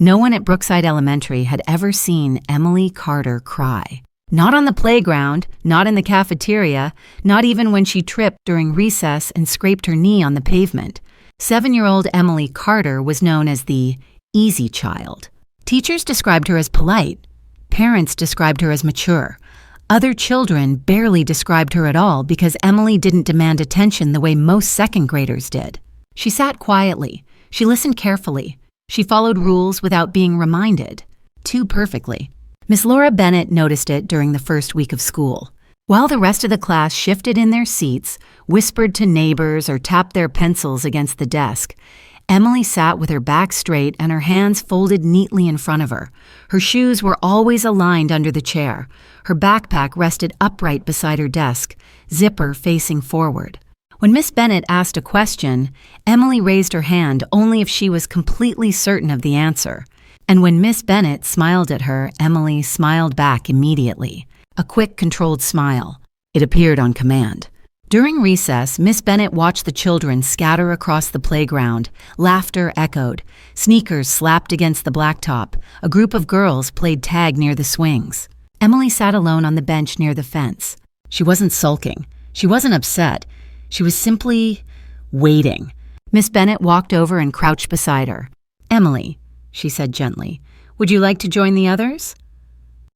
No one at Brookside Elementary had ever seen Emily Carter cry. Not on the playground, not in the cafeteria, not even when she tripped during recess and scraped her knee on the pavement. 7-year-old Emily Carter was known as the easy child. Teachers described her as polite. Parents described her as mature. Other children barely described her at all because Emily didn't demand attention the way most second graders did. She sat quietly. She listened carefully. She followed rules without being reminded. Too perfectly. Miss Laura Bennett noticed it during the first week of school. While the rest of the class shifted in their seats, whispered to neighbors, or tapped their pencils against the desk, Emily sat with her back straight and her hands folded neatly in front of her. Her shoes were always aligned under the chair. Her backpack rested upright beside her desk, zipper facing forward. When Miss Bennett asked a question, Emily raised her hand only if she was completely certain of the answer. And when Miss Bennett smiled at her, Emily smiled back immediately. A quick, controlled smile. It appeared on command. During recess, Miss Bennett watched the children scatter across the playground. Laughter echoed. Sneakers slapped against the blacktop. A group of girls played tag near the swings. Emily sat alone on the bench near the fence. She wasn't sulking. She wasn't upset. She was simply waiting. Miss Bennett walked over and crouched beside her. "Emily," she said gently, "would you like to join the others?"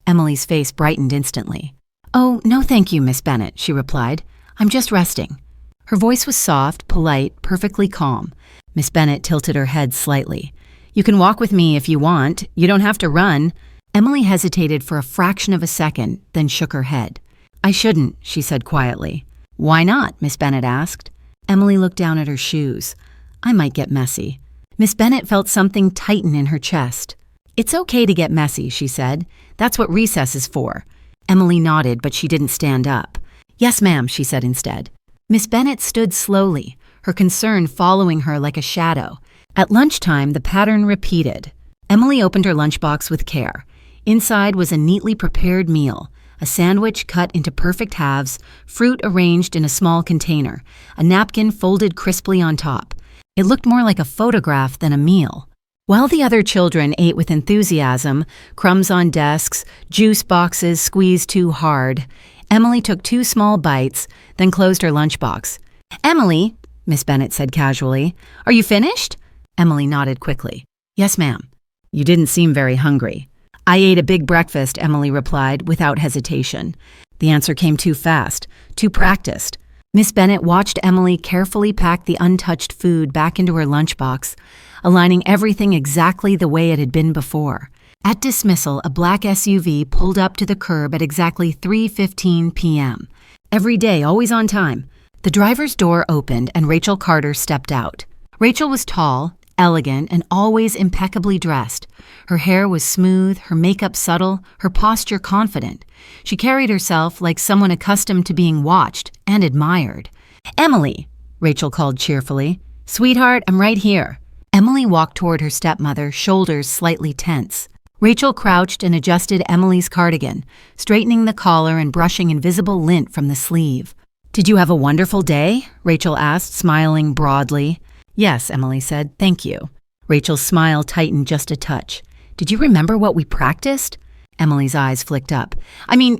Emily's face brightened instantly. "Oh, no thank you, Miss Bennett," she replied. "I'm just resting." Her voice was soft, polite, perfectly calm. Miss Bennett tilted her head slightly. "You can walk with me if you want. You don't have to run." Emily hesitated for a fraction of a second, then shook her head. "I shouldn't," she said quietly. "Why not?" Miss Bennett asked. Emily looked down at her shoes. "I might get messy." Miss Bennett felt something tighten in her chest. "It's okay to get messy," she said. "That's what recess is for." Emily nodded, but she didn't stand up. "Yes, ma'am," she said instead. Miss Bennett stood slowly, her concern following her like a shadow. At lunchtime, the pattern repeated. Emily opened her lunchbox with care. Inside was a neatly prepared meal, a sandwich cut into perfect halves, fruit arranged in a small container, a napkin folded crisply on top. It looked more like a photograph than a meal. While the other children ate with enthusiasm, crumbs on desks, juice boxes squeezed too hard, Emily took 2 small bites, then closed her lunchbox. "Emily," Miss Bennett said casually, "are you finished?" Emily nodded quickly. "Yes, ma'am." "You didn't seem very hungry." "I ate a big breakfast," Emily replied without hesitation. The answer came too fast, too practiced. Miss Bennett watched Emily carefully pack the untouched food back into her lunchbox, aligning everything exactly the way it had been before. At dismissal, a black SUV pulled up to the curb at exactly 3:15 p.m. Every day, always on time. The driver's door opened and Rachel Carter stepped out. Rachel was tall, elegant, and always impeccably dressed. Her hair was smooth, her makeup subtle, her posture confident. She carried herself like someone accustomed to being watched and admired. "Emily," Rachel called cheerfully. "Sweetheart, I'm right here." Emily walked toward her stepmother, shoulders slightly tense. Rachel crouched and adjusted Emily's cardigan, straightening the collar and brushing invisible lint from the sleeve. "Did you have a wonderful day?" Rachel asked, smiling broadly. "Yes," Emily said, "thank you." Rachel's smile tightened just a touch. "Did you remember what we practiced?" Emily's eyes flicked up.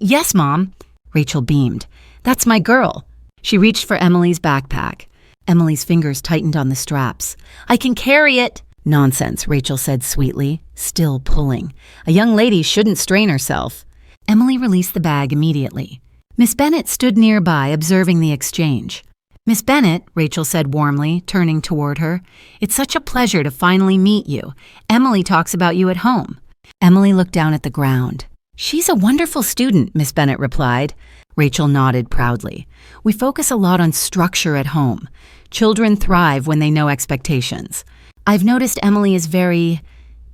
"Yes, Mom." Rachel beamed. "That's my girl." She reached for Emily's backpack. Emily's fingers tightened on the straps. "I can carry it." "Nonsense," Rachel said sweetly, still pulling. "A young lady shouldn't strain herself." Emily released the bag immediately. Miss Bennett stood nearby, observing the exchange. "Miss Bennett," Rachel said warmly, turning toward her, "it's such a pleasure to finally meet you. Emily talks about you at home." Emily looked down at the ground. "She's a wonderful student," Miss Bennett replied. Rachel nodded proudly. "We focus a lot on structure at home. Children thrive when they know expectations. I've noticed Emily is very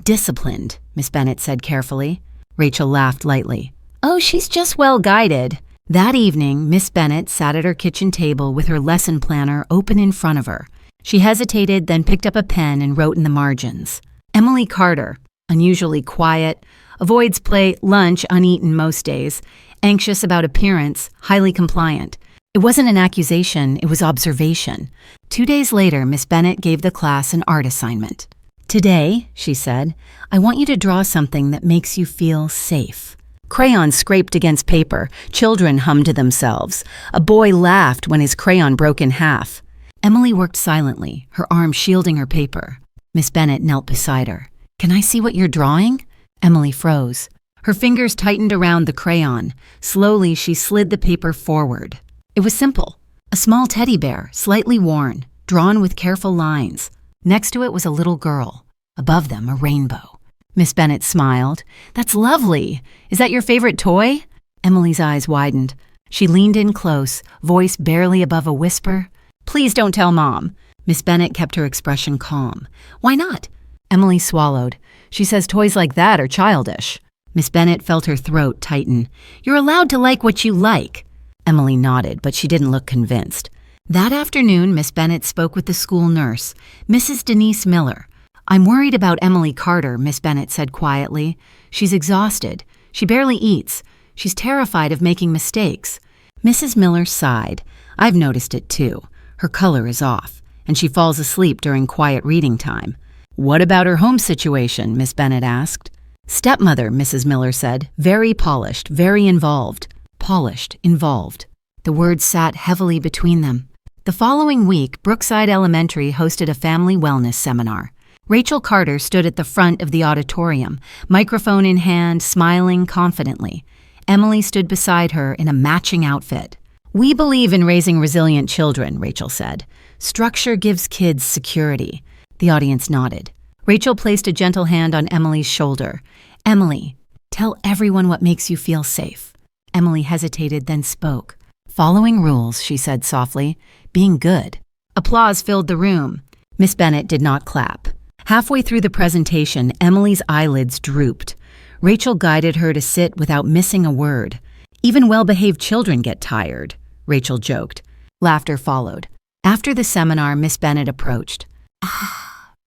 disciplined," Miss Bennett said carefully. Rachel laughed lightly. "Oh, she's just well guided." That evening, Miss Bennett sat at her kitchen table with her lesson planner open in front of her. She hesitated, then picked up a pen and wrote in the margins. "Emily Carter, unusually quiet, avoids lunch uneaten most days, anxious about appearance, highly compliant." It wasn't an accusation, it was observation. 2 days later, Miss Bennett gave the class an art assignment. Today, she said, I want you to draw something that makes you feel safe. Crayons scraped against paper. Children hummed to themselves. A boy laughed when his crayon broke in half. Emily worked silently, her arm shielding her paper. Miss Bennet knelt beside her. Can I see what you're drawing? Emily froze. Her fingers tightened around the crayon. Slowly, she slid the paper forward. It was simple. A small teddy bear, slightly worn, drawn with careful lines. Next to it was a little girl. Above them, a rainbow. Miss Bennet smiled. That's lovely. Is that your favorite toy? Emily's eyes widened. She leaned in close, voice barely above a whisper. Please don't tell Mom. Miss Bennet kept her expression calm. Why not? Emily swallowed. She says toys like that are childish. Miss Bennet felt her throat tighten. You're allowed to like what you like. Emily nodded, but she didn't look convinced. That afternoon, Miss Bennet spoke with the school nurse, Mrs. Denise Miller. I'm worried about Emily Carter, Miss Bennet said quietly. She's exhausted. She barely eats. She's terrified of making mistakes. Mrs. Miller sighed. I've noticed it too. Her color is off, and she falls asleep during quiet reading time. What about her home situation? Miss Bennet asked. Stepmother, Mrs. Miller said. Very polished, very involved. Polished, involved. The words sat heavily between them. The following week, Brookside Elementary hosted a family wellness seminar. Rachel Carter stood at the front of the auditorium, microphone in hand, smiling confidently. Emily stood beside her in a matching outfit. We believe in raising resilient children, Rachel said. Structure gives kids security. The audience nodded. Rachel placed a gentle hand on Emily's shoulder. Emily, tell everyone what makes you feel safe. Emily hesitated, then spoke. Following rules, she said softly. Being good. Applause filled the room. Miss Bennet did not clap. Halfway through the presentation, Emily's eyelids drooped. Rachel guided her to sit without missing a word. Even well-behaved children get tired, Rachel joked. Laughter followed. After the seminar, Miss Bennet approached.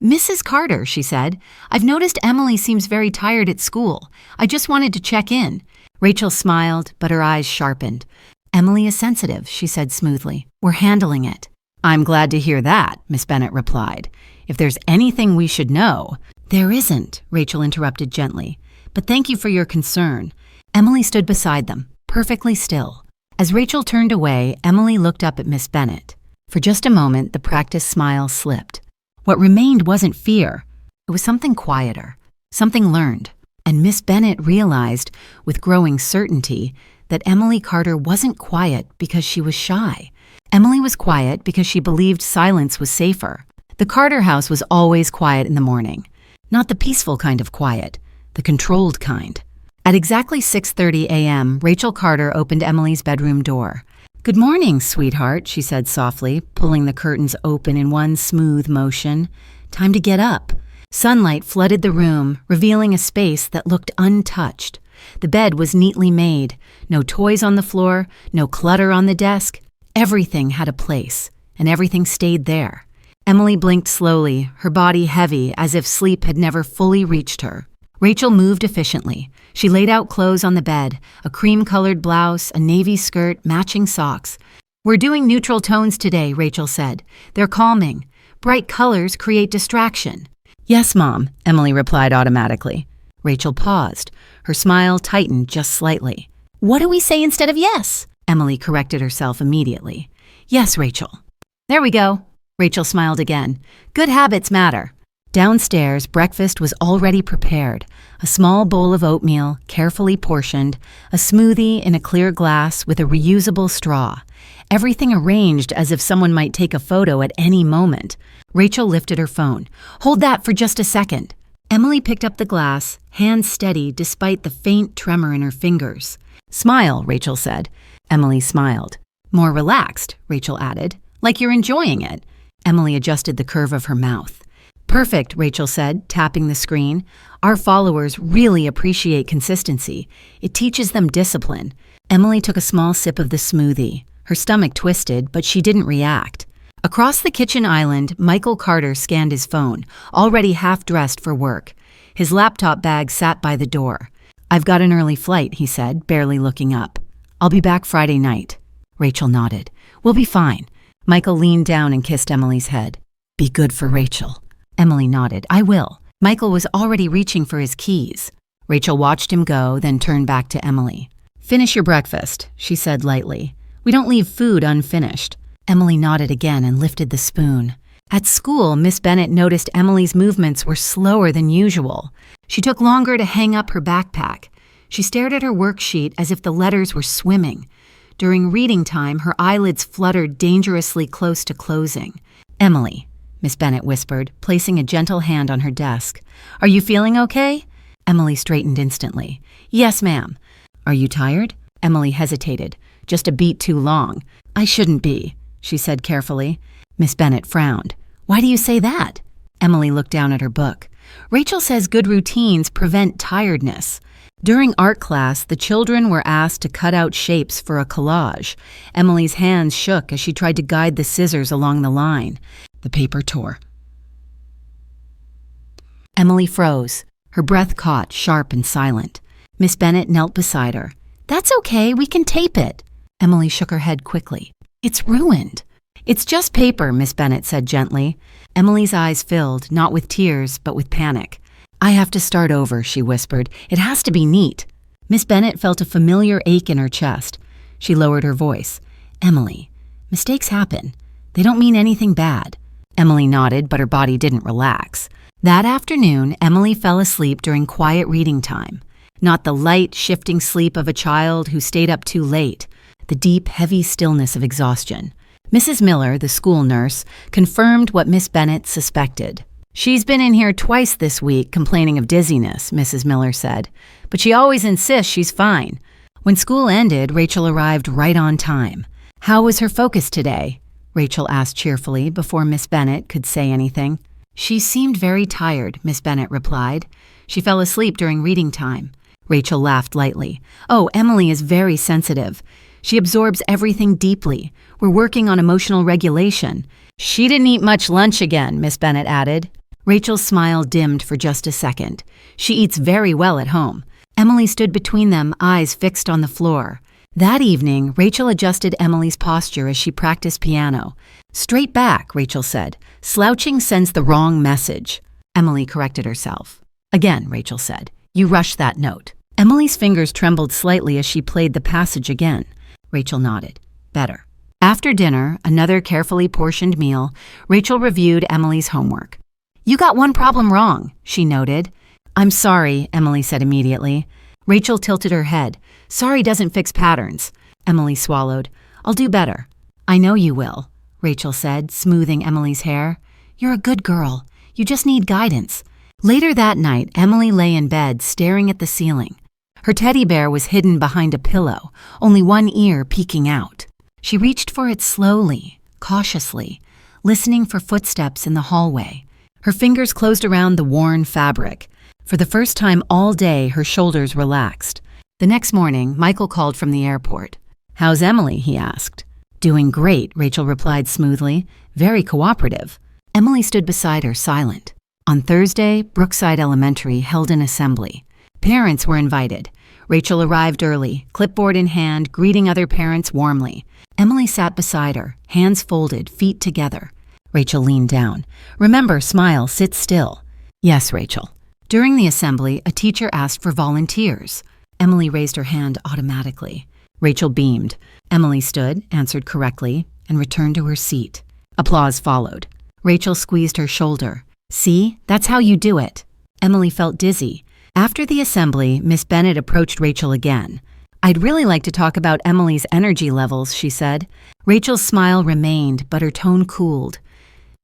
Mrs. Carter, she said, I've noticed Emily seems very tired at school. I just wanted to check in. Rachel smiled, but her eyes sharpened. Emily is sensitive, she said smoothly. We're handling it. I'm glad to hear that, Miss Bennet replied. If there's anything we should know. There isn't, Rachel interrupted gently. But thank you for your concern. Emily stood beside them, perfectly still. As Rachel turned away, Emily looked up at Miss Bennet. For just a moment, the practiced smile slipped. What remained wasn't fear. It was something quieter, something learned. And Miss Bennet realized, with growing certainty, that Emily Carter wasn't quiet because she was shy. Emily was quiet because she believed silence was safer. The Carter house was always quiet in the morning. Not the peaceful kind of quiet, the controlled kind. At exactly 6:30 a.m., Rachel Carter opened Emily's bedroom door. Good morning, sweetheart, she said softly, pulling the curtains open in one smooth motion. Time to get up. Sunlight flooded the room, revealing a space that looked untouched. The bed was neatly made. No toys on the floor, no clutter on the desk. Everything had a place, and everything stayed there. Emily blinked slowly, her body heavy as if sleep had never fully reached her. Rachel moved efficiently. She laid out clothes on the bed, a cream-colored blouse, a navy skirt, matching socks. We're doing neutral tones today, Rachel said. They're calming. Bright colors create distraction. Yes, Mom, Emily replied automatically. Rachel paused. Her smile tightened just slightly. What do we say instead of yes? Emily corrected herself immediately. Yes, Rachel. There we go. Rachel smiled again. Good habits matter. Downstairs, breakfast was already prepared. A small bowl of oatmeal, carefully portioned, a smoothie in a clear glass with a reusable straw. Everything arranged as if someone might take a photo at any moment. Rachel lifted her phone. Hold that for just a second. Emily picked up the glass, hands steady despite the faint tremor in her fingers. Smile, Rachel said. Emily smiled. More relaxed, Rachel added. Like you're enjoying it. Emily adjusted the curve of her mouth. Perfect, Rachel said, tapping the screen. Our followers really appreciate consistency. It teaches them discipline. Emily took a small sip of the smoothie. Her stomach twisted, but she didn't react. Across the kitchen island, Michael Carter scanned his phone, already half-dressed for work. His laptop bag sat by the door. I've got an early flight, he said, barely looking up. I'll be back Friday night. Rachel nodded. We'll be fine. Michael leaned down and kissed Emily's head. Be good for Rachel. Emily nodded. I will. Michael was already reaching for his keys. Rachel watched him go, then turned back to Emily. Finish your breakfast, she said lightly. We don't leave food unfinished. Emily nodded again and lifted the spoon. At school, Miss Bennet noticed Emily's movements were slower than usual. She took longer to hang up her backpack. She stared at her worksheet as if the letters were swimming. During reading time, her eyelids fluttered dangerously close to closing. Emily, Miss Bennet whispered, placing a gentle hand on her desk. Are you feeling okay? Emily straightened instantly. Yes, ma'am. Are you tired? Emily hesitated. Just a beat too long. I shouldn't be, she said carefully. Miss Bennet frowned. Why do you say that? Emily looked down at her book. Rachel says good routines prevent tiredness. During art class, the children were asked to cut out shapes for a collage. Emily's hands shook as she tried to guide the scissors along the line. The paper tore. Emily froze, her breath caught, sharp and silent. Miss Bennet knelt beside her. That's okay, we can tape it. Emily shook her head quickly. It's ruined. It's just paper, Miss Bennet said gently. Emily's eyes filled, not with tears, but with panic. I have to start over, she whispered. It has to be neat. Miss Bennet felt a familiar ache in her chest. She lowered her voice. Emily, mistakes happen. They don't mean anything bad. Emily nodded, but her body didn't relax. That afternoon, Emily fell asleep during quiet reading time. Not the light, shifting sleep of a child who stayed up too late. The deep, heavy stillness of exhaustion. Mrs. Miller, the school nurse, confirmed what Miss Bennet suspected. She's been in here twice this week complaining of dizziness, Mrs. Miller said, but she always insists she's fine. When school ended, Rachel arrived right on time. How was her focus today? Rachel asked cheerfully before Miss Bennet could say anything. She seemed very tired, Miss Bennet replied. She fell asleep during reading time. Rachel laughed lightly. Oh, Emily is very sensitive. She absorbs everything deeply. We're working on emotional regulation. She didn't eat much lunch again, Miss Bennet added. Rachel's smile dimmed for just a second. She eats very well at home. Emily stood between them, eyes fixed on the floor. That evening, Rachel adjusted Emily's posture as she practiced piano. Straight back, Rachel said. Slouching sends the wrong message. Emily corrected herself. Again, Rachel said. You rushed that note. Emily's fingers trembled slightly as she played the passage again. Rachel nodded. Better. After dinner, another carefully portioned meal, Rachel reviewed Emily's homework. You got one problem wrong, she noted. I'm sorry, Emily said immediately. Rachel tilted her head. Sorry doesn't fix patterns. Emily swallowed. I'll do better. I know you will, Rachel said, smoothing Emily's hair. You're a good girl. You just need guidance. Later that night, Emily lay in bed staring at the ceiling. Her teddy bear was hidden behind a pillow, only one ear peeking out. She reached for it slowly, cautiously, listening for footsteps in the hallway. Her fingers closed around the worn fabric. For the first time all day, her shoulders relaxed. The next morning, Michael called from the airport. How's Emily? He asked. Doing great, Rachel replied smoothly. Very cooperative. Emily stood beside her, silent. On Thursday, Brookside Elementary held an assembly. Parents were invited. Rachel arrived early, clipboard in hand, greeting other parents warmly. Emily sat beside her, hands folded, feet together. Rachel leaned down. Remember, smile, sit still. Yes, Rachel. During the assembly, a teacher asked for volunteers. Emily raised her hand automatically. Rachel beamed. Emily stood, answered correctly, and returned to her seat. Applause followed. Rachel squeezed her shoulder. See, that's how you do it. Emily felt dizzy. After the assembly, Miss Bennet approached Rachel again. I'd really like to talk about Emily's energy levels, she said. Rachel's smile remained, but her tone cooled.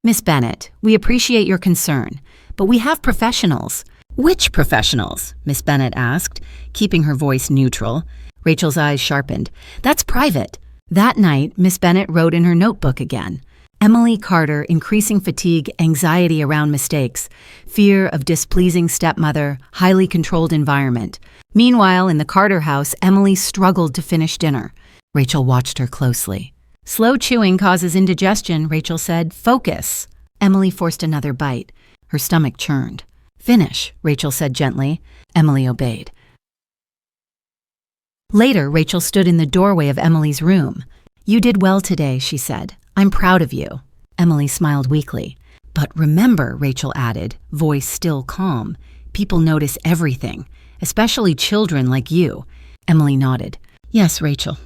Miss Bennet, we appreciate your concern, but we have professionals. Which professionals? Miss Bennet asked, keeping her voice neutral. Rachel's eyes sharpened. That's private. That night, Miss Bennet wrote in her notebook again. Emily Carter, increasing fatigue, anxiety around mistakes, fear of displeasing stepmother, highly controlled environment. Meanwhile, in the Carter house, Emily struggled to finish dinner. Rachel watched her closely. Slow chewing causes indigestion, Rachel said. Focus. Emily forced another bite. Her stomach churned. Finish, Rachel said gently. Emily obeyed. Later, Rachel stood in the doorway of Emily's room. You did well today, she said. I'm proud of you. Emily smiled weakly. But remember, Rachel added, voice still calm, people notice everything, especially children like you. Emily nodded. Yes, Rachel.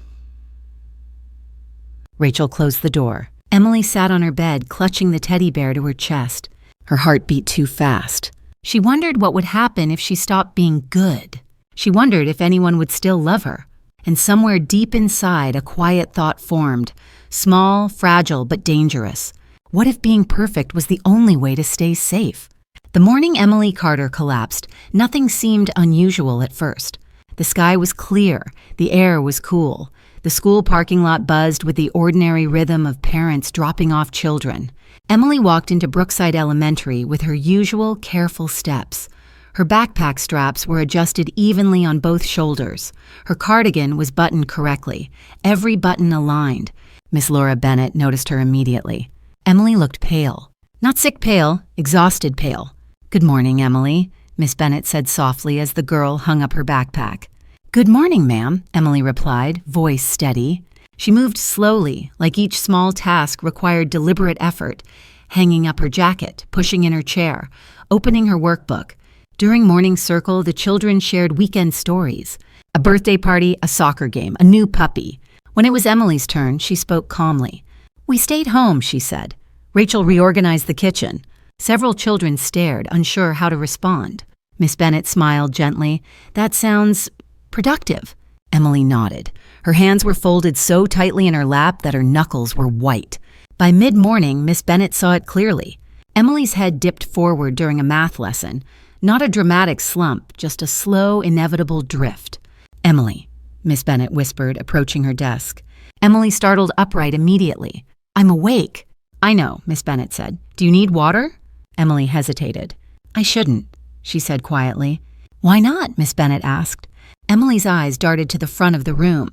Rachel closed the door. Emily sat on her bed, clutching the teddy bear to her chest. Her heart beat too fast. She wondered what would happen if she stopped being good. She wondered if anyone would still love her. And somewhere deep inside, a quiet thought formed. Small, fragile, but dangerous. What if being perfect was the only way to stay safe? The morning Emily Carter collapsed, nothing seemed unusual at first. The sky was clear, the air was cool. The school parking lot buzzed with the ordinary rhythm of parents dropping off children. Emily walked into Brookside Elementary with her usual careful steps. Her backpack straps were adjusted evenly on both shoulders. Her cardigan was buttoned correctly, every button aligned. Miss Laura Bennett noticed her immediately. Emily looked pale. Not sick pale, exhausted pale. "Good morning, Emily," Miss Bennett said softly as the girl hung up her backpack. "Good morning, ma'am," Emily replied, voice steady. She moved slowly, like each small task required deliberate effort, hanging up her jacket, pushing in her chair, opening her workbook. During morning circle, the children shared weekend stories. A birthday party, a soccer game, a new puppy. When it was Emily's turn, she spoke calmly. "We stayed home," she said. Rachel reorganized the kitchen. Several children stared, unsure how to respond. Miss Bennett smiled gently. "That sounds productive." Emily nodded. Her hands were folded so tightly in her lap that her knuckles were white. By mid-morning, Miss Bennett saw it clearly. Emily's head dipped forward during a math lesson. Not a dramatic slump, just a slow, inevitable drift. "Emily," Miss Bennett whispered, approaching her desk. Emily startled upright immediately. "I'm awake." "I know," Miss Bennett said. "Do you need water?" Emily hesitated. "I shouldn't," she said quietly. "Why not?" Miss Bennett asked. Emily's eyes darted to the front of the room.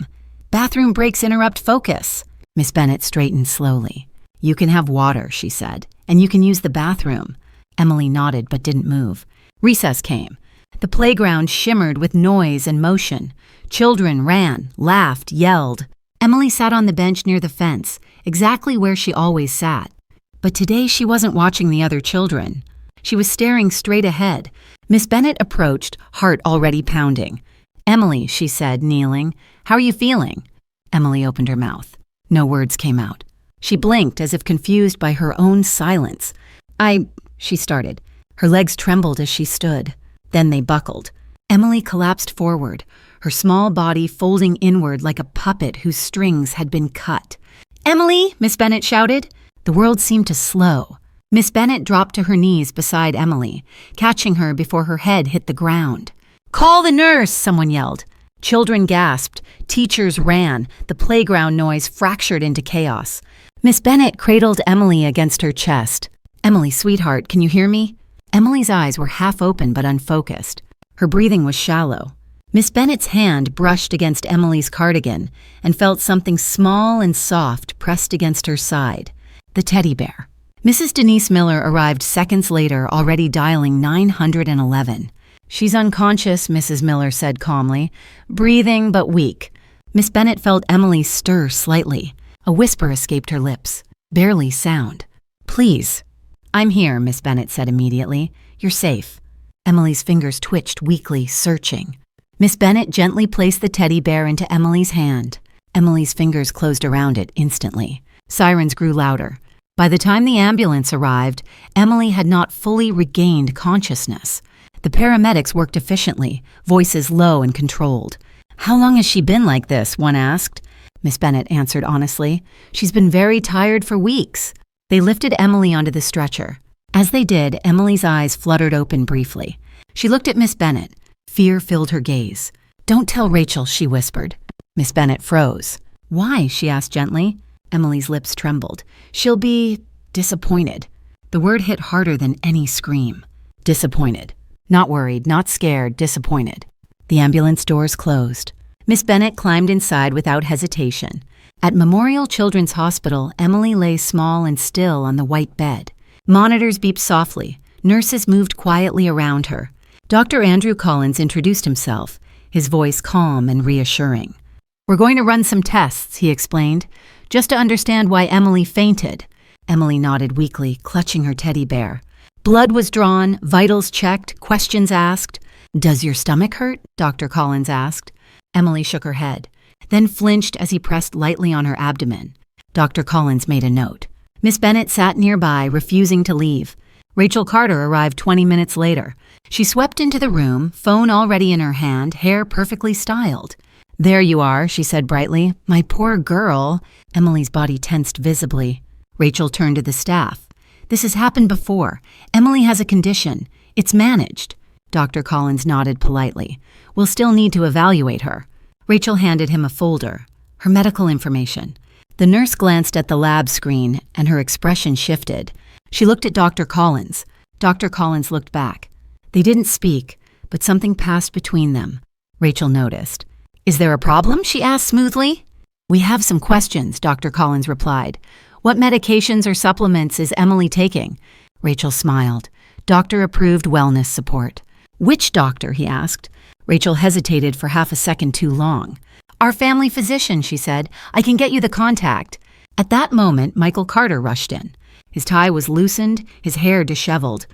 "Bathroom breaks interrupt focus." Miss Bennett straightened slowly. "You can have water," she said, "and you can use the bathroom." Emily nodded but didn't move. Recess came. The playground shimmered with noise and motion. Children ran, laughed, yelled. Emily sat on the bench near the fence, exactly where she always sat. But today she wasn't watching the other children. She was staring straight ahead. Miss Bennett approached, heart already pounding. "Emily," she said, kneeling, "how are you feeling?" Emily opened her mouth. No words came out. She blinked as if confused by her own silence. She started. Her legs trembled as she stood. Then they buckled. Emily collapsed forward, her small body folding inward like a puppet whose strings had been cut. "Emily!" Miss Bennett shouted. The world seemed to slow. Miss Bennett dropped to her knees beside Emily, catching her before her head hit the ground. "Call the nurse!" someone yelled. Children gasped. Teachers ran. The playground noise fractured into chaos. Miss Bennett cradled Emily against her chest. "Emily, sweetheart, can you hear me?" Emily's eyes were half open but unfocused. Her breathing was shallow. Miss Bennett's hand brushed against Emily's cardigan and felt something small and soft pressed against her side. The teddy bear. Mrs. Denise Miller arrived seconds later, already dialing 911. "She's unconscious," Mrs. Miller said calmly, breathing but weak. Miss Bennett felt Emily stir slightly. A whisper escaped her lips. Barely sound. "Please." "I'm here," Miss Bennett said immediately. "You're safe." Emily's fingers twitched weakly, searching. Miss Bennett gently placed the teddy bear into Emily's hand. Emily's fingers closed around it instantly. Sirens grew louder. By the time the ambulance arrived, Emily had not fully regained consciousness. The paramedics worked efficiently, voices low and controlled. "How long has she been like this?" one asked. Miss Bennett answered honestly. "She's been very tired for weeks." They lifted Emily onto the stretcher. As they did, Emily's eyes fluttered open briefly. She looked at Miss Bennett. Fear filled her gaze. "Don't tell Rachel," she whispered. Miss Bennett froze. "Why?" she asked gently. Emily's lips trembled. "She'll be disappointed." The word hit harder than any scream. Disappointed. Not worried, not scared, disappointed. The ambulance doors closed. Miss Bennett climbed inside without hesitation. At Memorial Children's Hospital, Emily lay small and still on the white bed. Monitors beeped softly. Nurses moved quietly around her. Dr. Andrew Collins introduced himself, his voice calm and reassuring. "We're going to run some tests," he explained, "just to understand why Emily fainted." Emily nodded weakly, clutching her teddy bear. Blood was drawn, vitals checked, questions asked. "Does your stomach hurt?" Dr. Collins asked. Emily shook her head, then flinched as he pressed lightly on her abdomen. Dr. Collins made a note. Miss Bennett sat nearby, refusing to leave. Rachel Carter arrived 20 minutes later. She swept into the room, phone already in her hand, hair perfectly styled. "There you are," she said brightly. "My poor girl." Emily's body tensed visibly. Rachel turned to the staff. "This has happened before. Emily has a condition. It's managed." Dr. Collins nodded politely. "We'll still need to evaluate her." Rachel handed him a folder. Her medical information. The nurse glanced at the lab screen, and her expression shifted. She looked at Dr. Collins. Dr. Collins looked back. They didn't speak, but something passed between them. Rachel noticed. "Is there a problem?" she asked smoothly. "We have some questions," Dr. Collins replied. "What medications or supplements is Emily taking?" Rachel smiled. Doctor-approved wellness support. "Which doctor?" he asked. Rachel hesitated for half a second too long. "Our family physician," she said. "I can get you the contact." At that moment, Michael Carter rushed in. His tie was loosened, his hair disheveled.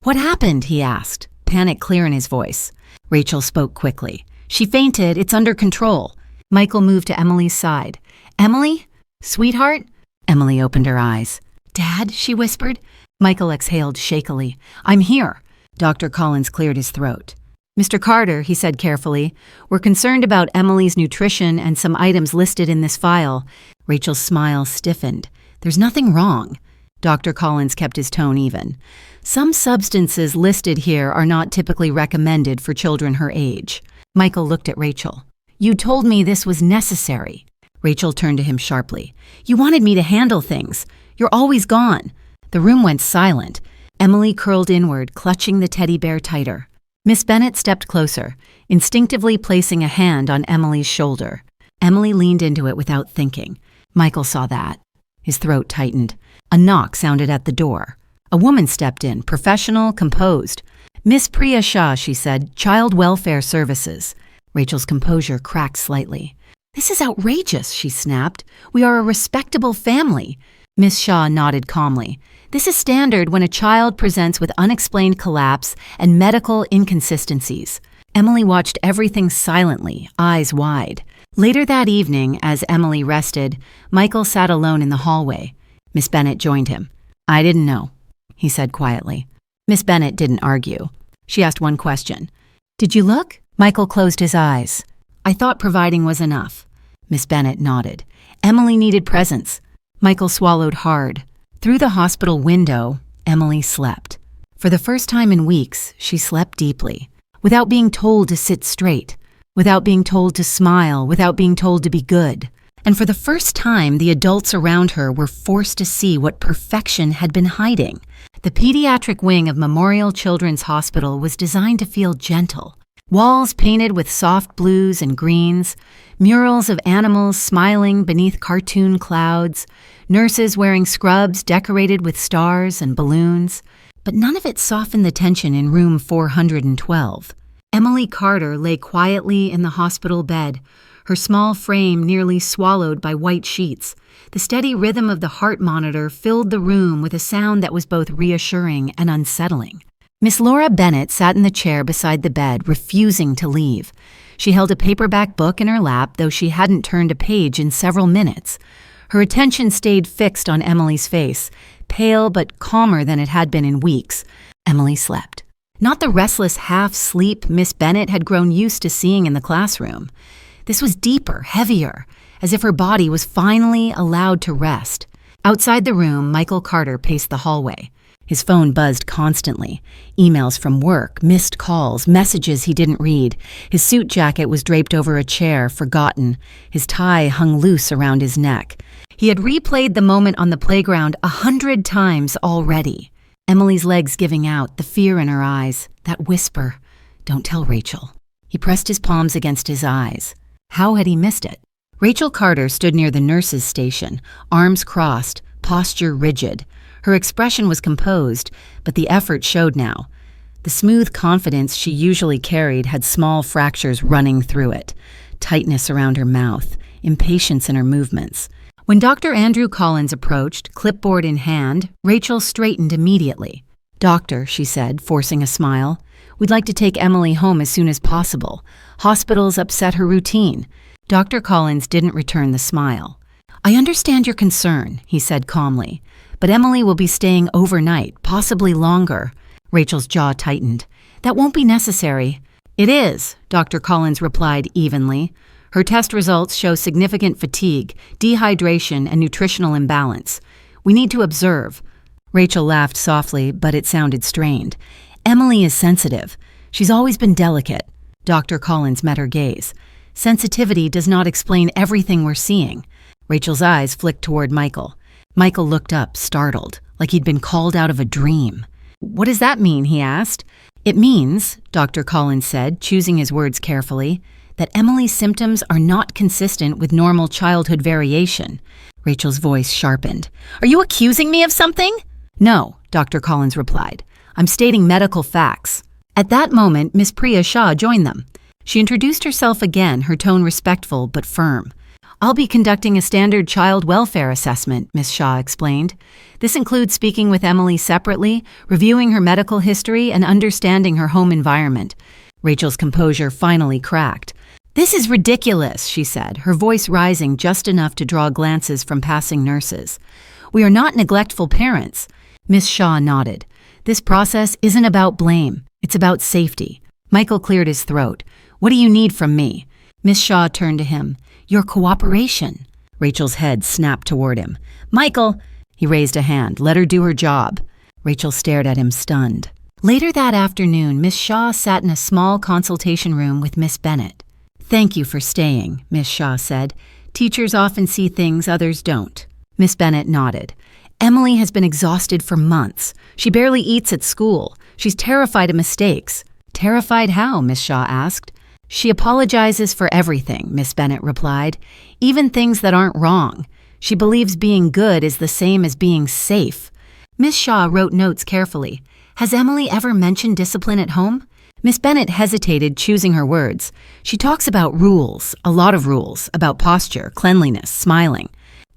"What happened?" he asked, panic clear in his voice. Rachel spoke quickly. "She fainted. It's under control." Michael moved to Emily's side. "Emily? Sweetheart?" Emily opened her eyes. "Dad?" she whispered. Michael exhaled shakily. "I'm here." Dr. Collins cleared his throat. "Mr. Carter," he said carefully, "we're concerned about Emily's nutrition and some items listed in this file." Rachel's smile stiffened. "There's nothing wrong." Dr. Collins kept his tone even. "Some substances listed here are not typically recommended for children her age." Michael looked at Rachel. "You told me this was necessary." Rachel turned to him sharply. "You wanted me to handle things. You're always gone." The room went silent. Emily curled inward, clutching the teddy bear tighter. Miss Bennett stepped closer, instinctively placing a hand on Emily's shoulder. Emily leaned into it without thinking. Michael saw that. His throat tightened. A knock sounded at the door. A woman stepped in, professional, composed. "Miss Priya Shah," she said, "Child Welfare Services." Rachel's composure cracked slightly. "This is outrageous," she snapped. "We are a respectable family." Miss Shah nodded calmly. "This is standard when a child presents with unexplained collapse and medical inconsistencies." Emily watched everything silently, eyes wide. Later that evening, as Emily rested, Michael sat alone in the hallway. Miss Bennett joined him. "I didn't know," he said quietly. Miss Bennett didn't argue. She asked one question. "Did you look?" Michael closed his eyes. "I thought providing was enough." Miss Bennett nodded. Emily needed presence. Michael swallowed hard. Through the hospital window, Emily slept. For the first time in weeks, she slept deeply, without being told to sit straight, without being told to smile, without being told to be good. And for the first time, the adults around her were forced to see what perfection had been hiding. The pediatric wing of Memorial Children's Hospital was designed to feel gentle. Walls painted with soft blues and greens, murals of animals smiling beneath cartoon clouds, nurses wearing scrubs decorated with stars and balloons. But none of it softened the tension in room 412. Emily Carter lay quietly in the hospital bed, her small frame nearly swallowed by white sheets. The steady rhythm of the heart monitor filled the room with a sound that was both reassuring and unsettling. Miss Laura Bennett sat in the chair beside the bed, refusing to leave. She held a paperback book in her lap, though she hadn't turned a page in several minutes. Her attention stayed fixed on Emily's face, pale but calmer than it had been in weeks. Emily slept. Not the restless half-sleep Miss Bennett had grown used to seeing in the classroom. This was deeper, heavier, as if her body was finally allowed to rest. Outside the room, Michael Carter paced the hallway. His phone buzzed constantly. Emails from work, missed calls, messages he didn't read. His suit jacket was draped over a chair, forgotten. His tie hung loose around his neck. He had replayed the moment on the playground 100 times already. Emily's legs giving out, the fear in her eyes, that whisper, "Don't tell Rachel." He pressed his palms against his eyes. How had he missed it? Rachel Carter stood near the nurse's station, arms crossed, posture rigid. Her expression was composed, but the effort showed now. The smooth confidence she usually carried had small fractures running through it, tightness around her mouth, impatience in her movements. When Dr. Andrew Collins approached, clipboard in hand, Rachel straightened immediately. "Doctor," she said, forcing a smile, "we'd like to take Emily home as soon as possible. Hospitals upset her routine." Dr. Collins didn't return the smile. "I understand your concern," he said calmly, "but Emily will be staying overnight, possibly longer." Rachel's jaw tightened. "That won't be necessary." "It is," Dr. Collins replied evenly. "Her test results show significant fatigue, dehydration, and nutritional imbalance. We need to observe." Rachel laughed softly, but it sounded strained. "Emily is sensitive. She's always been delicate." Dr. Collins met her gaze. "Sensitivity does not explain everything we're seeing." Rachel's eyes flicked toward Michael. Michael looked up, startled, like he'd been called out of a dream. "What does that mean?" he asked. "It means," Dr. Collins said, choosing his words carefully, "that Emily's symptoms are not consistent with normal childhood variation." Rachel's voice sharpened. "Are you accusing me of something?" "No," Dr. Collins replied. "I'm stating medical facts." At that moment, Miss Priya Shah joined them. She introduced herself again, her tone respectful but firm. "I'll be conducting a standard child welfare assessment," Miss Shah explained. "This includes speaking with Emily separately, reviewing her medical history, and understanding her home environment." Rachel's composure finally cracked. "This is ridiculous," she said, her voice rising just enough to draw glances from passing nurses. "We are not neglectful parents." Miss Shaw nodded. "This process isn't about blame. It's about safety." Michael cleared his throat. "What do you need from me?" Miss Shaw turned to him. "Your cooperation." Rachel's head snapped toward him. "Michael!" He raised a hand. "Let her do her job." Rachel stared at him, stunned. Later that afternoon, Miss Shaw sat in a small consultation room with Miss Bennett. "Thank you for staying," Miss Shaw said. "Teachers often see things others don't." Miss Bennett nodded. "Emily has been exhausted for months. She barely eats at school. She's terrified of mistakes." "Terrified how?" Miss Shaw asked. "She apologizes for everything," Miss Bennett replied, "even things that aren't wrong. She believes being good is the same as being safe." Miss Shaw wrote notes carefully. "Has Emily ever mentioned discipline at home?" Miss Bennett hesitated, choosing her words. "She talks about rules, a lot of rules, about posture, cleanliness, smiling."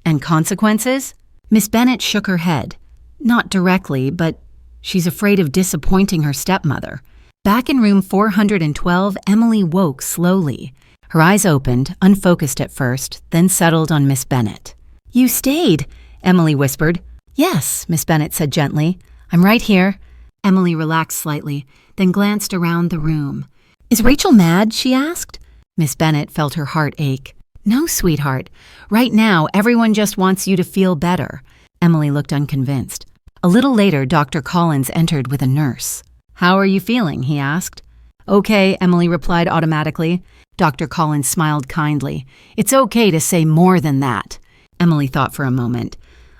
"And consequences?" Miss Bennett shook her head. "Not directly, but she's afraid of disappointing her stepmother." Back in room 412, Emily woke slowly. Her eyes opened, unfocused at first, then settled on Miss Bennett. "You stayed," Emily whispered. "Yes," Miss Bennett said gently. "I'm right here." Emily relaxed slightly, then glanced around the room. "Is Rachel mad?" she asked. Miss Bennett felt her heart ache. "No, sweetheart. Right now, everyone just wants you to feel better." Emily looked unconvinced. A little later, Dr. Collins entered with a nurse. "How are you feeling?" he asked. "Okay," Emily replied automatically. Dr. Collins smiled kindly. "It's okay to say more than that." Emily thought for a moment.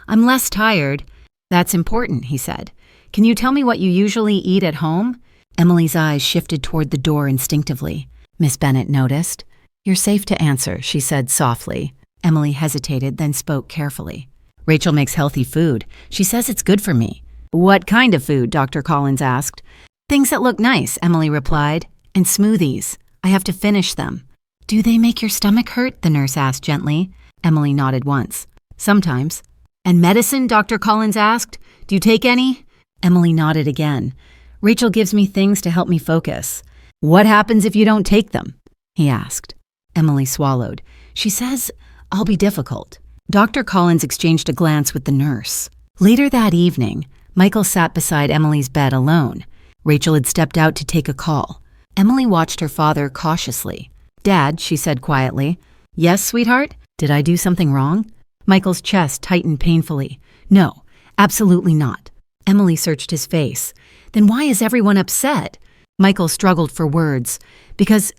"I'm less tired." "That's important," he said. "Can you tell me what you usually eat at home?" Emily's eyes shifted toward the door instinctively. Miss Bennett noticed. "You're safe to answer," she said softly. Emily hesitated, then spoke carefully. "Rachel makes healthy food. She says it's good for me." "What kind of food?" Dr. Collins asked. "Things that look nice," Emily replied. "And smoothies. I have to finish them." "Do they make your stomach hurt?" the nurse asked gently. Emily nodded once. "Sometimes." "And medicine?" Dr. Collins asked. "Do you take any?" Emily nodded again. "Rachel gives me things to help me focus." "What happens if you don't take them?" he asked. Emily swallowed. "She says I'll be difficult." Dr. Collins exchanged a glance with the nurse. Later that evening, Michael sat beside Emily's bed alone. Rachel had stepped out to take a call. Emily watched her father cautiously. "Dad," she said quietly. "Yes, sweetheart? Did I do something wrong?" Michael's chest tightened painfully. "No, absolutely not." Emily searched his face. "Then why is everyone upset?" Michael struggled for words. "Because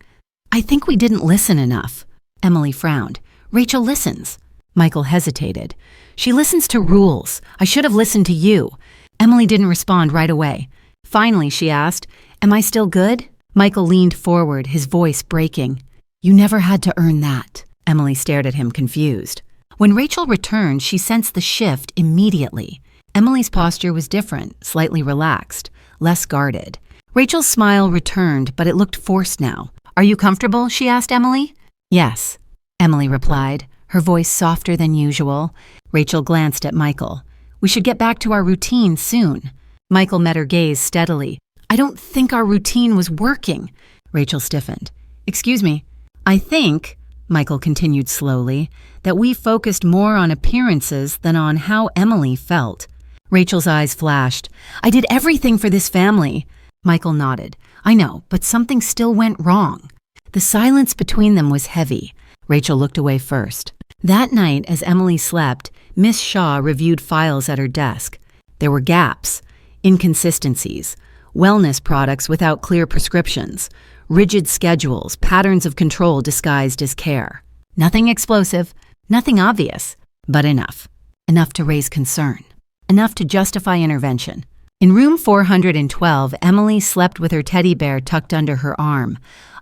I think we didn't listen enough." Emily frowned. "Rachel listens." Michael hesitated. "She listens to rules. I should have listened to you." Emily didn't respond right away. Finally, she asked, "Am I still good?" Michael leaned forward, his voice breaking. "You never had to earn that." Emily stared at him, confused. When Rachel returned, she sensed the shift immediately. Emily's posture was different, slightly relaxed, less guarded. Rachel's smile returned, but it looked forced now. "Are you comfortable?" she asked Emily. "Yes," Emily replied. her voice softer than usual. Rachel glanced at Michael. "We should get back to our routine soon." Michael met her gaze steadily. "I don't think our routine was working." Rachel stiffened. "Excuse me. I think," Michael continued slowly, "that we focused more on appearances than on how Emily felt." Rachel's eyes flashed. "I did everything for this family." Michael nodded. "I know, but something still went wrong." The silence between them was heavy. Rachel looked away first. That night, as Emily slept, Miss Shaw reviewed files at her desk. There were gaps, inconsistencies, wellness products without clear prescriptions, rigid schedules, patterns of control disguised as care. Nothing explosive, nothing obvious, but enough. Enough to raise concern. Enough to justify intervention. In room 412, Emily slept with her teddy bear tucked under her arm,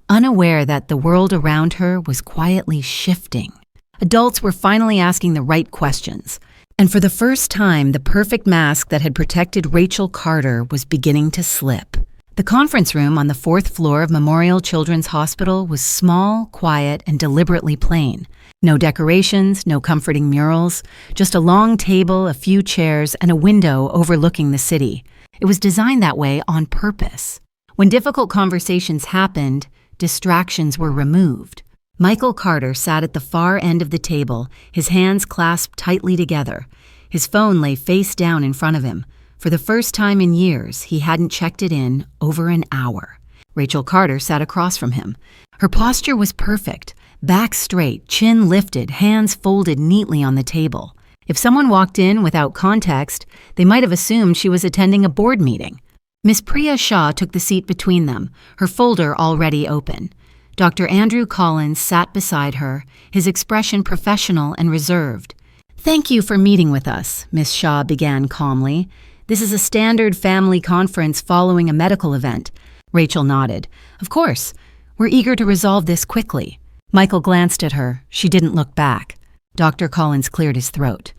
unaware that the world around her was quietly shifting. Adults were finally asking the right questions, and for the first time, the perfect mask that had protected Rachel Carter was beginning to slip. The conference room on the 4th floor of Memorial Children's Hospital was small, quiet, and deliberately plain. No decorations, no comforting murals, just a long table, a few chairs, and a window overlooking the city. It was designed that way on purpose. When difficult conversations happened, distractions were removed. Michael Carter sat at the far end of the table, his hands clasped tightly together. His phone lay face down in front of him. For the first time in years, he hadn't checked it in over an hour. Rachel Carter sat across from him. Her posture was perfect, back straight, chin lifted, hands folded neatly on the table. If someone walked in without context, they might have assumed she was attending a board meeting. Miss Priya Shah took the seat between them, her folder already open. Dr. Andrew Collins sat beside her, his expression professional and reserved. "Thank you for meeting with us," Miss Shah began calmly. "This is a standard family conference following a medical event." Rachel nodded. "Of course. We're eager to resolve this quickly." Michael glanced at her. She didn't look back. Dr. Collins cleared his throat.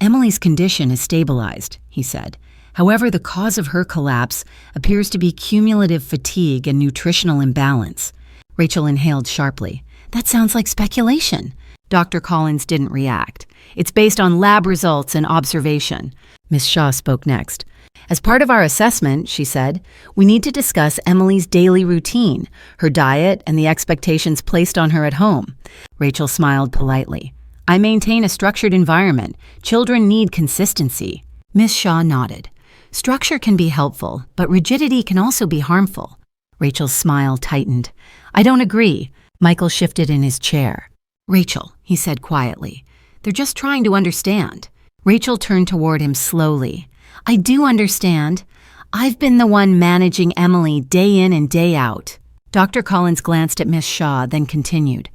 "Emily's condition is stabilized," he said. "However, the cause of her collapse appears to be cumulative fatigue and nutritional imbalance." Rachel inhaled sharply. "That sounds like speculation." Dr. Collins didn't react. "It's based on lab results and observation." Miss Shaw spoke next. "As part of our assessment," she said, "we need to discuss Emily's daily routine, her diet, and the expectations placed on her at home." Rachel smiled politely. "I maintain a structured environment. Children need consistency." Miss Shaw nodded. "Structure can be helpful, but rigidity can also be harmful." Rachel's smile tightened. "I don't agree." Michael shifted in his chair. "Rachel," he said quietly, "they're just trying to understand." Rachel turned toward him slowly. "I do understand. I've been the one managing Emily day in and day out." Dr. Collins glanced at Miss Shaw, then continued.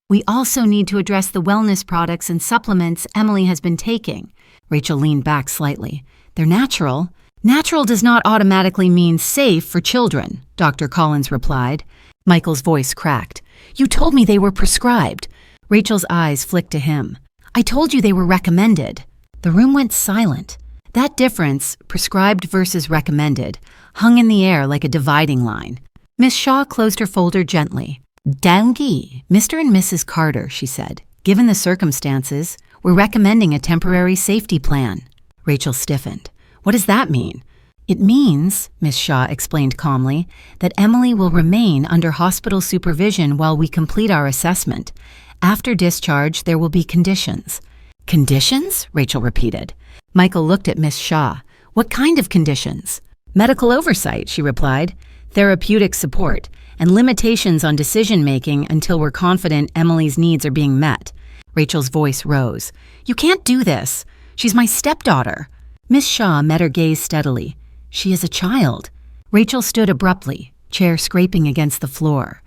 "We also need to address the wellness products and supplements Emily has been taking." Rachel leaned back slightly. "They're natural." "Natural does not automatically mean safe for children," Dr. Collins replied. Michael's voice cracked. "You told me they were prescribed." Rachel's eyes flicked to him. "I told you they were recommended." The room went silent. That difference, prescribed versus recommended, hung in the air like a dividing line. Miss Shaw closed her folder gently. "Downgi, Mr. and Mrs. Carter," she said. "Given the circumstances, we're recommending a temporary safety plan." Rachel stiffened. "What does that mean?" "It means," Miss Shaw explained calmly, "that Emily will remain under hospital supervision while we complete our assessment. After discharge, there will be conditions." "Conditions?" Rachel repeated. Michael looked at Miss Shaw. "What kind of conditions?" "Medical oversight," she replied, "therapeutic support, and limitations on decision-making until we're confident Emily's needs are being met." Rachel's voice rose. "You can't do this. She's my stepdaughter." Miss Shaw met her gaze steadily. "She is a child." Rachel stood abruptly, chair scraping against the floor.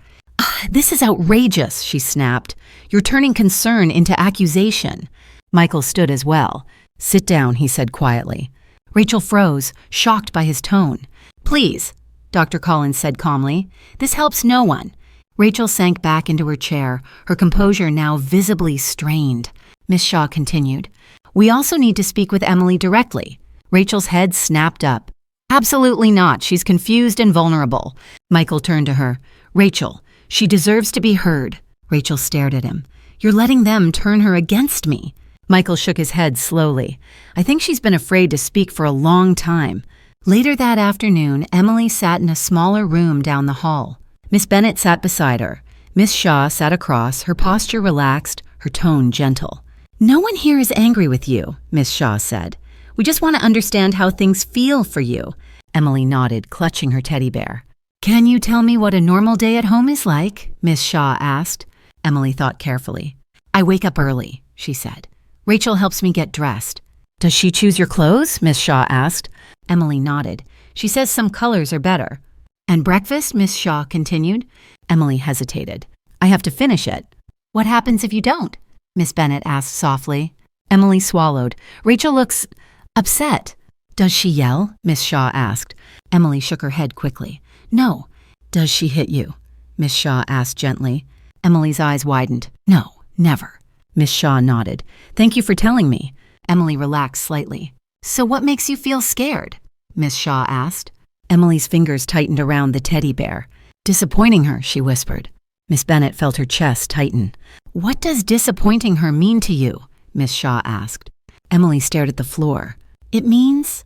"This is outrageous," she snapped. "You're turning concern into accusation." Michael stood as well. "Sit down," he said quietly. Rachel froze, shocked by his tone. "Please," Dr. Collins said calmly. "This helps no one." Rachel sank back into her chair, her composure now visibly strained. Miss Shaw continued. "We also need to speak with Emily directly." Rachel's head snapped up. "Absolutely not. She's confused and vulnerable." Michael turned to her. "Rachel, she deserves to be heard." Rachel stared at him. You're letting them turn her against me. Michael shook his head slowly. I think she's been afraid to speak for a long time. Later that afternoon, Emily sat in a smaller room down the hall. Miss Bennet sat beside her. Miss Shaw sat across, her posture relaxed, her tone gentle. No one here is angry with you, Miss Shaw said. We just want to understand how things feel for you. Emily nodded, clutching her teddy bear. Can you tell me what a normal day at home is like? Miss Shaw asked. Emily thought carefully. I wake up early, she said. Rachel helps me get dressed. Does she choose your clothes? Miss Shaw asked. Emily nodded. She says some colors are better. And breakfast? Miss Shaw continued. Emily hesitated. I have to finish it. What happens if you don't? Miss Bennet asked softly. Emily swallowed. Rachel looks upset. Does she yell? Miss Shaw asked. Emily shook her head quickly. No. Does she hit you? Miss Shaw asked gently. Emily's eyes widened. No, never. Miss Shaw nodded. Thank you for telling me. Emily relaxed slightly. So what makes you feel scared? Miss Shaw asked. Emily's fingers tightened around the teddy bear. Disappointing her, she whispered. Miss Bennet felt her chest tighten. What does disappointing her mean to you? Miss Shaw asked. Emily stared at the floor. It means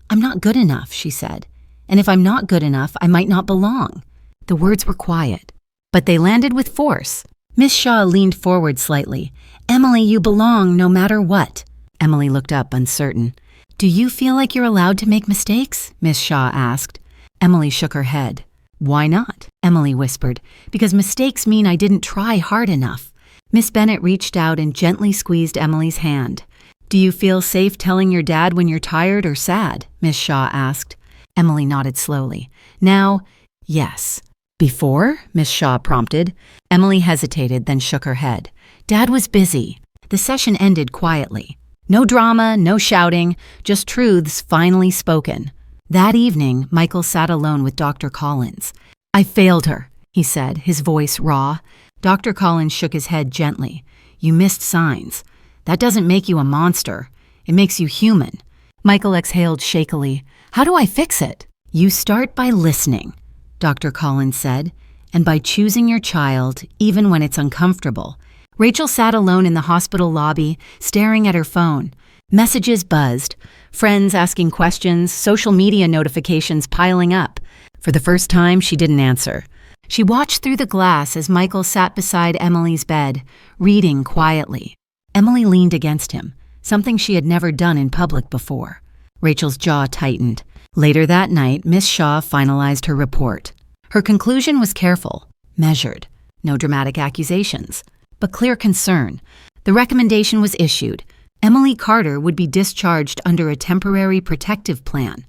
I'm not good enough, she said. And if I'm not good enough, I might not belong. The words were quiet, but they landed with force. Miss Shaw leaned forward slightly. Emily, you belong no matter what. Emily looked up, uncertain. Do you feel like you're allowed to make mistakes? Miss Shaw asked. Emily shook her head. Why not? Emily whispered. Because mistakes mean I didn't try hard enough. Miss Bennet reached out and gently squeezed Emily's hand. Do you feel safe telling your dad when you're tired or sad? Miss Shaw asked. Emily nodded slowly. Now, yes. Before? Miss Shaw prompted. Emily hesitated, then shook her head. Dad was busy. The session ended quietly. No drama, no shouting, just truths finally spoken. That evening, Michael sat alone with Dr. Collins. I failed her, he said, his voice raw. Dr. Collins shook his head gently. You missed signs. That doesn't make you a monster. It makes you human. Michael exhaled shakily. How do I fix it? You start by listening, Dr. Collins said, and by choosing your child, even when it's uncomfortable. Rachel sat alone in the hospital lobby, staring at her phone. Messages buzzed, friends asking questions, social media notifications piling up. For the first time, she didn't answer. She watched through the glass as Michael sat beside Emily's bed, reading quietly. Emily leaned against him, something she had never done in public before. Rachel's jaw tightened. Later that night, Miss Shaw finalized her report. Her conclusion was careful, measured. No dramatic accusations, but clear concern. The recommendation was issued. Emily Carter would be discharged under a temporary protective plan.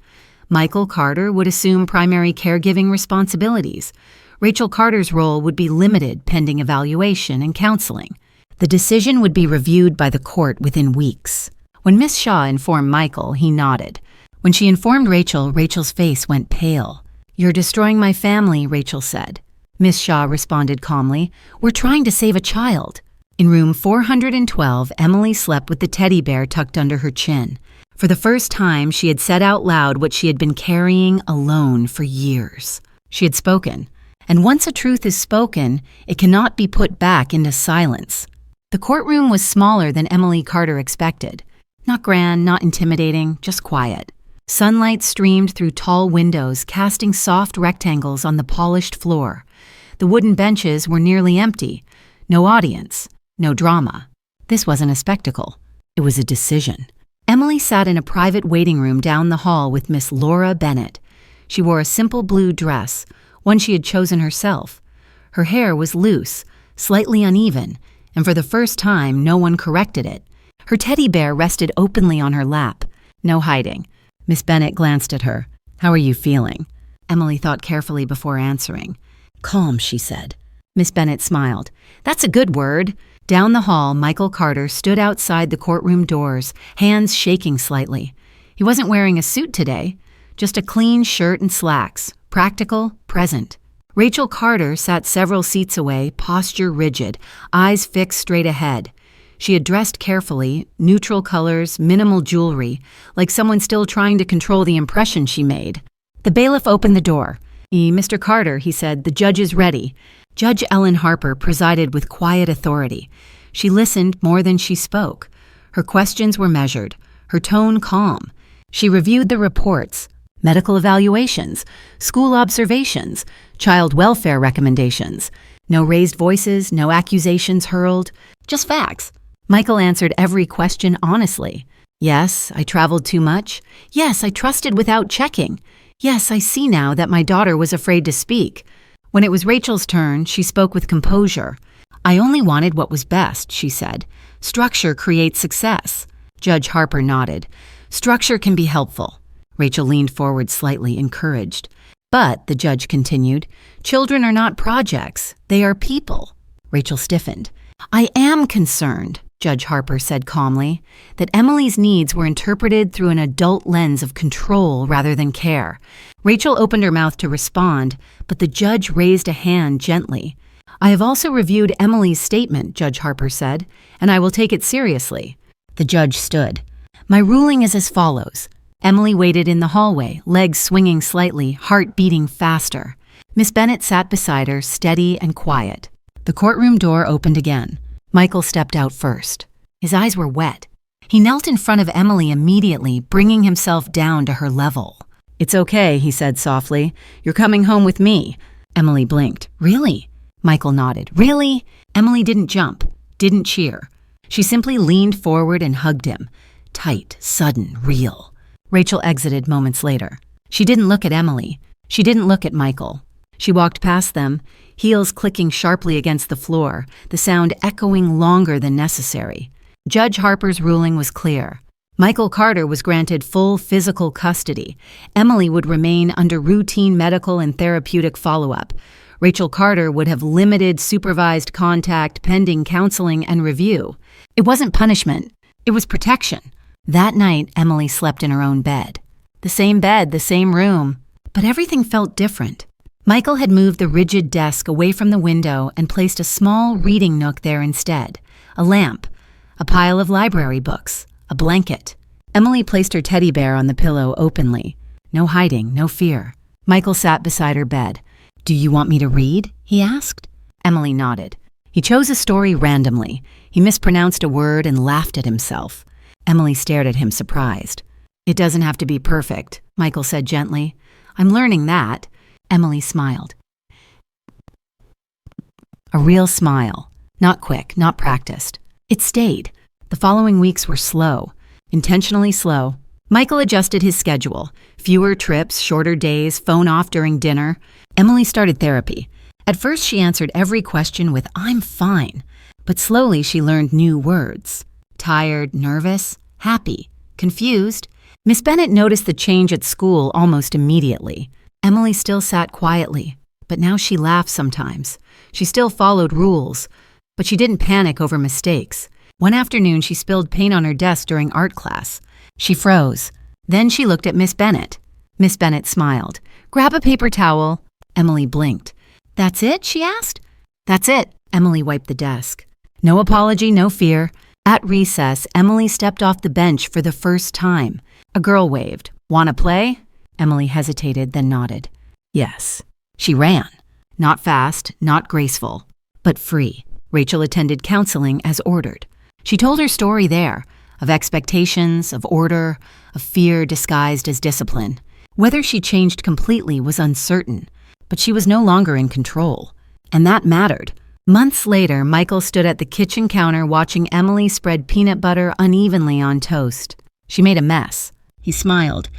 Michael Carter would assume primary caregiving responsibilities. Rachel Carter's role would be limited pending evaluation and counseling. The decision would be reviewed by the court within weeks. When Miss Shaw informed Michael, he nodded. When she informed Rachel, Rachel's face went pale. You're destroying my family, Rachel said. Miss Shaw responded calmly. We're trying to save a child. In room 412, Emily slept with the teddy bear tucked under her chin. For the first time, she had said out loud what she had been carrying alone for years. She had spoken. And once a truth is spoken, it cannot be put back into silence. The courtroom was smaller than Emily Carter expected. Not grand, not intimidating, just quiet. Sunlight streamed through tall windows, casting soft rectangles on the polished floor. The wooden benches were nearly empty. No audience, no drama. This wasn't a spectacle. It was a decision. Emily sat in a private waiting room down the hall with Miss Laura Bennet. She wore a simple blue dress, one she had chosen herself. Her hair was loose, slightly uneven, and for the first time, no one corrected it. Her teddy bear rested openly on her lap. No hiding. Miss Bennet glanced at her. How are you feeling? Emily thought carefully before answering. Calm, she said. Miss Bennet smiled. That's a good word. Down the hall, Michael Carter stood outside the courtroom doors, hands shaking slightly. He wasn't wearing a suit today, just a clean shirt and slacks, practical, present. Rachel Carter sat several seats away, posture rigid, eyes fixed straight ahead. She had dressed carefully, neutral colors, minimal jewelry, like someone still trying to control the impression she made. The bailiff opened the door. Mr. Carter, he said, the judge is ready. Judge Ellen Harper presided with quiet authority. She listened more than she spoke. Her questions were measured, her tone calm. She reviewed the reports, medical evaluations, school observations, child welfare recommendations. No raised voices, no accusations hurled, just facts. Michael answered every question honestly. Yes, I traveled too much. Yes, I trusted without checking. Yes, I see now that my daughter was afraid to speak. When it was Rachel's turn, she spoke with composure. I only wanted what was best, she said. Structure creates success. Judge Harper nodded. Structure can be helpful. Rachel leaned forward slightly, encouraged. But, the judge continued, children are not projects. They are people. Rachel stiffened. I am concerned, Judge Harper said calmly, that Emily's needs were interpreted through an adult lens of control rather than care. Rachel opened her mouth to respond, but the judge raised a hand gently. I have also reviewed Emily's statement, Judge Harper said, and I will take it seriously. The judge stood. My ruling is as follows. Emily waited in the hallway, legs swinging slightly, heart beating faster. Miss Bennett sat beside her, steady and quiet. The courtroom door opened again. Michael stepped out first. His eyes were wet. He knelt in front of Emily immediately, bringing himself down to her level. It's okay, he said softly. You're coming home with me. Emily blinked. Really? Michael nodded. Really? Emily didn't jump, didn't cheer. She simply leaned forward and hugged him. Tight, sudden, real. Rachel exited moments later. She didn't look at Emily. She didn't look at Michael. She walked past them, heels clicking sharply against the floor, the sound echoing longer than necessary. Judge Harper's ruling was clear. Michael Carter was granted full physical custody. Emily would remain under routine medical and therapeutic follow-up. Rachel Carter would have limited supervised contact pending counseling and review. It wasn't punishment. It was protection. That night, Emily slept in her own bed. The same room. But everything felt different. Michael had moved the rigid desk away from the window and placed a small reading nook there instead. A lamp, a pile of library books, a blanket. Emily placed her teddy bear on the pillow openly. No hiding, no fear. Michael sat beside her bed. Do you want me to read? He asked. Emily nodded. He chose a story randomly. He mispronounced a word and laughed at himself. Emily stared at him surprised. It doesn't have to be perfect, Michael said gently. I'm learning that. Emily smiled. A real smile. Not quick, not practiced. It stayed. The following weeks were slow. Intentionally slow. Michael adjusted his schedule. Fewer trips, shorter days, phone off during dinner. Emily started therapy. At first she answered every question with, I'm fine. But slowly she learned new words. Tired, nervous, happy, confused. Miss Bennett noticed the change at school almost immediately. Emily still sat quietly, but now she laughed sometimes. She still followed rules, but she didn't panic over mistakes. One afternoon she spilled paint on her desk during art class. She froze. Then she looked at Miss Bennett. Miss Bennett smiled. Grab a paper towel. Emily blinked. That's it? She asked. That's it. Emily wiped the desk. No apology, no fear. At recess, Emily stepped off the bench for the first time. A girl waved. Wanna play? Emily hesitated, then nodded. Yes. She ran. Not fast, not graceful, but free. Rachel attended counseling as ordered. She told her story there, of expectations, of order, of fear disguised as discipline. Whether she changed completely was uncertain, but she was no longer in control. And that mattered. Months later, Michael stood at the kitchen counter watching Emily spread peanut butter unevenly on toast. She made a mess. He smiled.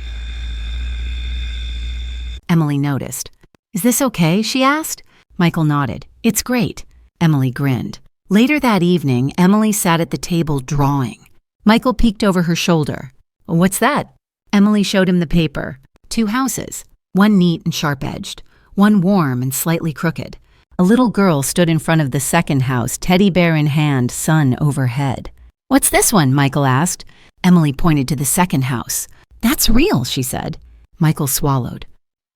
Emily noticed. Is this okay? She asked. Michael nodded. It's great. Emily grinned. Later that evening, Emily sat at the table drawing. Michael peeked over her shoulder. What's that? Emily showed him the paper. 2 houses, one neat and sharp-edged, one warm and slightly crooked. A little girl stood in front of the second house, teddy bear in hand, sun overhead. What's this one? Michael asked. Emily pointed to the second house. That's real, she said. Michael swallowed.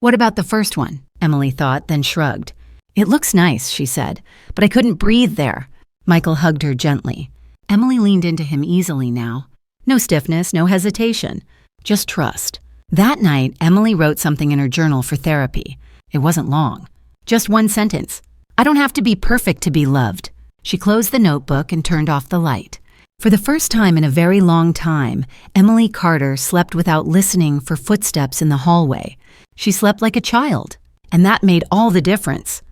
What about the first one? Emily thought, then shrugged. It looks nice, she said, but I couldn't breathe there. Michael hugged her gently. Emily leaned into him easily now. No stiffness, no hesitation, just trust. That night, Emily wrote something in her journal for therapy. It wasn't long. Just one sentence. I don't have to be perfect to be loved. She closed the notebook and turned off the light. For the first time in a very long time, Emily Carter slept without listening for footsteps in the hallway. She slept like a child, and that made all the difference.